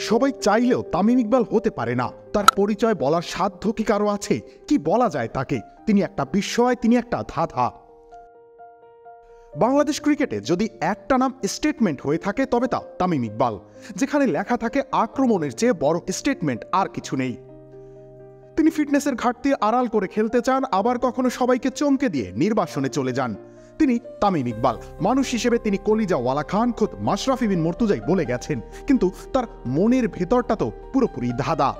সবাই চাইলেও তামিম ইকবাল হতে পারে না। তার পরিচয় বলার সাধ্য কি কারো আছে? কি বলা যায় তাকে? তিনি একটা বিস্ময়, তিনি একটা ধাঁধা। বাংলাদেশ ক্রিকেটে যদি একটা নাম স্টেটমেন্ট হয়ে থাকে তবে তা তামিম ইকবাল। যেখানে লেখা থাকে আক্রমণের চেয়ে বড় স্টেটমেন্ট আর কিছু নেই। তিনি ফিটনেসের ঘাটতি আড়াল করে খেলতে চান, আবার কখনো সবাইকে চমকে দিয়ে নির্বাসনে চলে যান। তিনি তামিম ইকবাল। মানুষ হিসেবে তিনি কলিজাওয়ালা খান, খোদ মাশরাফি বিন মুর্তজাই বলে গেছেন। কিন্তু তার মনের ভেতরটা তো পুরোপুরি ধাঁধা।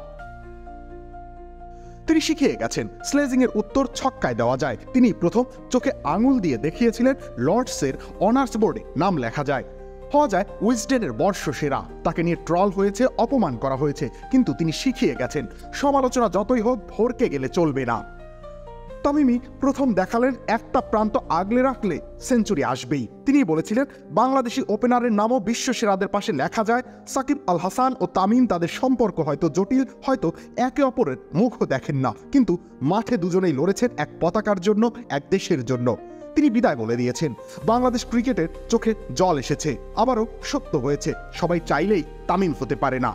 তিনি শিখিয়ে গেছেন স্লেজিং এর উত্তর ছক্কায় দেওয়া যায়। তিনি প্রথম চোখে আঙুল দিয়ে দেখিয়েছিলেন লর্ডসের অনার্স বোর্ডে নাম লেখা যায়। হওয়া যায় উইজডেনের বর্ষসেরা। তাকে নিয়ে ট্রল হয়েছে, অপমান করা হয়েছে, কিন্তু তিনি শিখিয়ে গেছেন সমালোচনা যতই হোক ভরকে গেলে চলবে না। তামিমি প্রথম দেখালেন একটা প্রান্ত আগলে রাখলে সেঞ্চুরি আসবেই। তিনি বলেছিলেন বাংলাদেশি ওপেনারের নামও বিশ্বসেরাদের পাশে লেখা যায়। সাকিব আল হাসান ও তামিম, তাদের সম্পর্ক হয়তো জটিল, হয়তো একে অপরের মুখও দেখেন না, কিন্তু মাঠে দুজনেই লড়েছেন এক পতাকার জন্য, এক দেশের জন্য। তিনি বিদায় বলে দিয়েছেন। বাংলাদেশ ক্রিকেটের চোখে জল এসেছে, আবারও সত্য হয়েছে, সবাই চাইলেই তামিম হতে পারে না।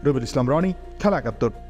রবিউল ইসলাম রনি, খেলা ৭১।